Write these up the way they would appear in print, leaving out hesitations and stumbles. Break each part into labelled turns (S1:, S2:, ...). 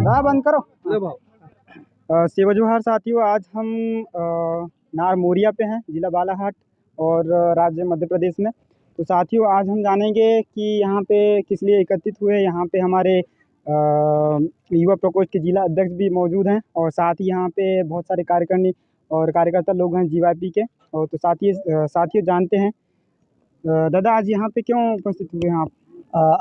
S1: हाँ बंद करो। सेवा जोहार साथियों, आज हम नार मोरिया पे हैं, जिला बालाघाट और राज्य मध्य प्रदेश में। तो साथियों, आज हम जानेंगे कि यहाँ पे किस लिए एकत्रित हुए। यहाँ पे हमारे युवा प्रकोष्ठ के जिला अध्यक्ष भी मौजूद हैं और साथ ही यहाँ पे बहुत सारे कार्यकारिणी और कार्यकर्ता लोग हैं जीवाईपी के। और तो साथियों जानते हैं दादा आज यहाँ पे क्यों उपस्थित हुए हैं आप?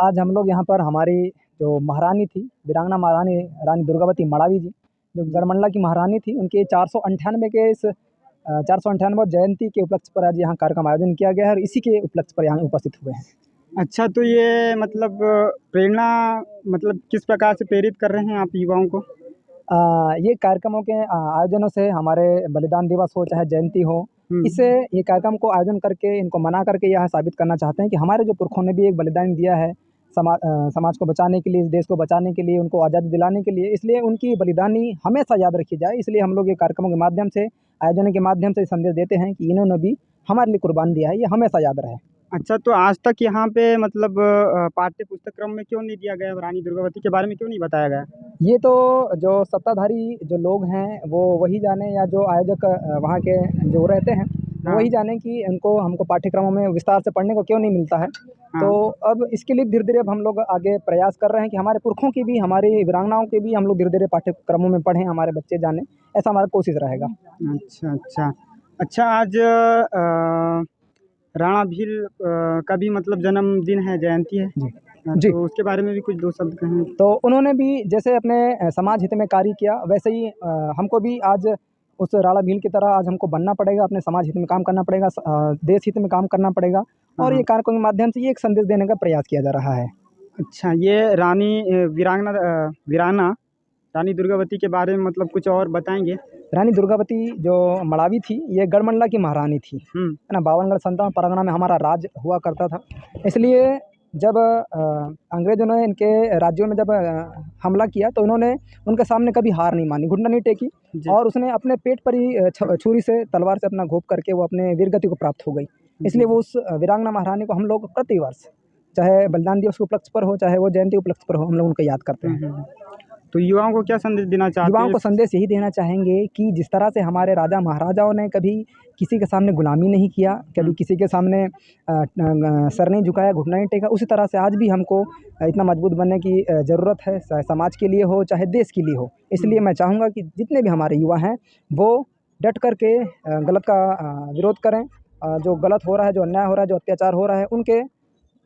S2: आज हम लोग यहाँ पर हमारी जो महारानी थी, वीरांगना महारानी रानी दुर्गावती मड़ावी जी, जो गढ़मंडला की महारानी थी, उनके 498 के इस 498 जयंती के उपलक्ष्य पर आज यहाँ कार्यक्रम आयोजन किया गया है और इसी के उपलक्ष्य पर यहाँ उपस्थित हुए हैं।
S1: अच्छा, तो ये मतलब प्रेरणा मतलब किस प्रकार से प्रेरित कर रहे हैं आप युवाओं को?
S2: ये कार्यक्रमों के आयोजनों से हमारे बलिदान दिवस हो चाहे जयंती हो, इससे ये कार्यक्रम को आयोजन करके इनको मना करके यह साबित करना चाहते हैं कि हमारे जो पुरखों ने भी एक बलिदान दिया है समाज को बचाने के लिए, इस देश को बचाने के लिए, उनको आज़ादी दिलाने के लिए, इसलिए उनकी बलिदानी हमेशा याद रखी जाए। इसलिए हम लोग ये कार्यक्रमों के माध्यम से, आयोजन के माध्यम से संदेश देते हैं कि इन्होंने भी हमारे लिए कुर्बान दिया है, ये हमेशा याद रहे।
S1: अच्छा, तो आज तक यहाँ पे मतलब पाठ्य पुस्तक क्रम में क्यों नहीं दिया गया, रानी दुर्गावती के बारे में क्यों नहीं बताया गया?
S2: ये तो जो सत्ताधारी जो लोग हैं वो वही जाने, या जो आयोजक वहाँ के जो रहते हैं वही जाने कि हमको पाठ्यक्रमों में विस्तार से पढ़ने को क्यों नहीं मिलता है। तो अब इसके लिए धीरे धीरे अब हम लोग आगे प्रयास कर रहे हैं कि हमारे पुरखों की भी, हमारी वीरांगनाओं के भी हम लोग धीरे धीरे पाठ्यक्रमों में पढ़ें, हमारे बच्चे जाने, ऐसा हमारा कोशिश रहेगा।
S1: अच्छा, आज राणा भील का भी मतलब जन्मदिन है, जयंती है जी। तो उसके बारे में भी कुछ दो शब्द कहें।
S2: तो उन्होंने भी जैसे अपने समाज हित में कार्य किया, वैसे ही हमको भी आज उस राणा भील की तरह आज हमको बनना पड़ेगा, अपने समाज हित में काम करना पड़ेगा, देश हित में काम करना पड़ेगा। और ये कार्यक्रम के माध्यम से ये एक संदेश देने का प्रयास किया जा रहा है।
S1: अच्छा, ये वीरांगना रानी दुर्गावती के बारे में मतलब कुछ और बताएंगे?
S2: रानी दुर्गावती जो मड़ावी थी, ये गढ़मंडला की महारानी थी, है ना। 52 संतान परगना में हमारा राज हुआ करता था। इसलिए जब अंग्रेजों ने इनके राज्यों में जब हमला किया तो इन्होंने उनके सामने कभी हार नहीं मानी, घुटना नहीं टेकी, और उसने अपने पेट पर ही छुरी से, तलवार से अपना घोंप करके वो अपने वीरगति को प्राप्त हो गई। इसलिए वो उस वीरांगना महारानी को हम लोग प्रतिवर्ष, चाहे बलिदान दिवस के उपलक्ष्य पर हो, चाहे वो जयंती उपलक्ष्य पर हो, हम लोग उनको याद करते हैं।
S1: तो युवाओं को क्या संदेश देना चाहते हैं?
S2: युवाओं को संदेश यही देना चाहेंगे कि जिस तरह से हमारे राजा महाराजाओं ने कभी किसी के सामने गुलामी नहीं किया, कभी किसी के सामने सर नहीं झुकाया, घुटना नहीं टेका, उसी तरह से आज भी हमको इतना मजबूत बनने की ज़रूरत है, चाहे समाज के लिए हो, चाहे देश के लिए हो। इसलिए मैं चाहूँगा कि जितने भी हमारे युवा हैं वो डट करके गलत का विरोध करें, जो गलत हो रहा है, जो अन्याय हो रहा है, जो अत्याचार हो रहा है, उनके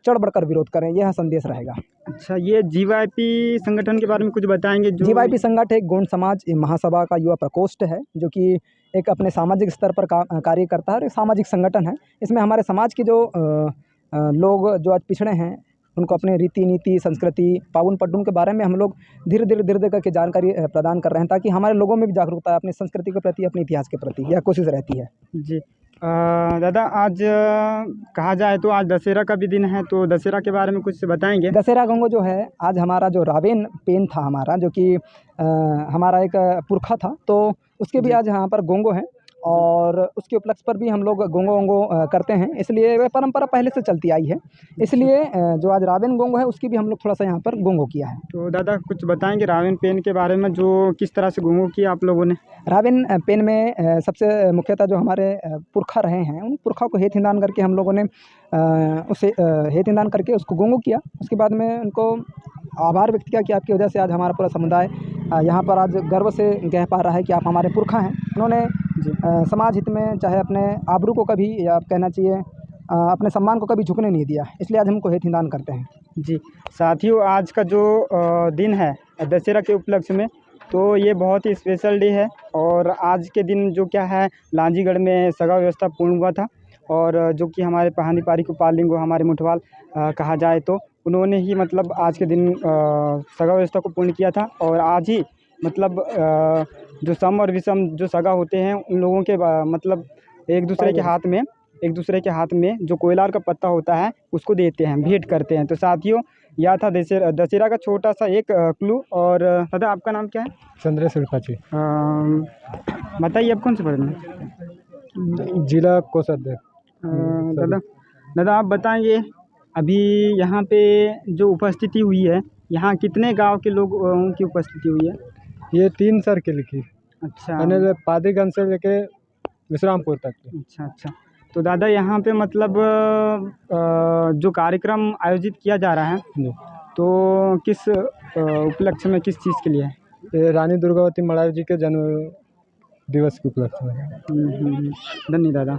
S2: चढ़ बढ़कर विरोध करें, यह संदेश रहेगा।
S1: अच्छा, ये जीवाईपी संगठन के बारे में कुछ बताएंगे?
S2: जीवाईपी संगठन एक गौंड समाज महासभा का युवा प्रकोष्ठ है, जो कि एक अपने सामाजिक स्तर पर कार्य करता है और एक सामाजिक संगठन है। इसमें हमारे समाज के जो लोग जो आज पिछड़े हैं, उनको अपने रीति नीति, संस्कृति, पावन पट्टुन के बारे में हम लोग धीरे धीरे करके जानकारी प्रदान कर रहे हैं, ताकि हमारे लोगों में भी जागरूकता है अपनी संस्कृति के प्रति, अपने इतिहास के प्रति, यह कोशिश रहती है
S1: जी। दादा, आज कहा जाए तो आज दशहरा का भी दिन है, तो दशहरा के बारे में कुछ बताएंगे?
S2: दशहरा गंगो जो है, आज हमारा जो रावेन पेन था हमारा, जो कि हमारा एक पुरखा था, तो उसके भी आज यहाँ पर गोंगो है और उसके उपलक्ष्य पर भी हम लोग गोंगो करते हैं। इसलिए वह परंपरा पहले से चलती आई है, इसलिए जो आज रावेन गोंगो है उसकी भी हम लोग थोड़ा सा यहाँ पर गोंगो किया है।
S1: तो दादा कुछ बताएंगे रावेन पेन के बारे में, जो किस तरह से गोंगो किया आप लोगों ने?
S2: रावेन पेन में सबसे मुख्यतः जो हमारे पुरखा रहे हैं, उन पुरखा को हेत निदान करके हम लोगों ने उसे हेत निदान करके उसको गोंगो किया। उसके बाद में उनको आभार व्यक्त किया कि आपकी वजह से आज हमारा पूरा समुदाय यहाँ पर आज गर्व से कह पा रहा है कि आप हमारे पुरखा हैं। उन्होंने समाज हित में, चाहे अपने आबरू को कभी, या आप कहना चाहिए अपने सम्मान को कभी झुकने नहीं दिया, इसलिए आज हमको हेत निदान करते हैं
S1: जी। साथियों, आज का जो दिन है दशहरा के उपलक्ष्य में, तो ये बहुत ही स्पेशल डे है। और आज के दिन जो क्या है, लांजीगढ़ में सगा व्यवस्था पूर्ण हुआ था, और जो कि हमारे पहानी पारी को पालिंगो, हमारे मुठवाल कहा जाए तो उन्होंने ही मतलब आज के दिन सगा व्यवस्था को पूर्ण किया था। और आज ही मतलब जो सम और विषम जो सगा होते हैं, उन लोगों के मतलब एक दूसरे के हाथ में जो कोयलार का पत्ता होता है उसको देते हैं, भेंट करते हैं। तो साथियों, यह था दशहरा का छोटा सा एक क्लू। और दादा आपका नाम क्या है?
S3: चंद्रेश्वर पाची।
S1: बताइए आप कौन से पद में?
S3: जिला कोषाध्यक्ष।
S1: दादा आप बताएंगे अभी यहाँ पे जो उपस्थिति हुई है, यहाँ कितने गांव के लोगों की उपस्थिति हुई है?
S2: ये 3 सर्किल की,
S1: अच्छा
S2: यानी पादरीगंज से लेके विश्रामपुर तक की।
S1: अच्छा अच्छा। तो दादा यहाँ पे मतलब जो कार्यक्रम आयोजित किया जा रहा है
S2: जी,
S1: तो किस उपलक्ष्य में, किस चीज़ के लिए है?
S2: ये रानी दुर्गावती मड़ावी जी के जन्म दिवस के उपलक्ष्य में।
S1: धन्यवाद दादा।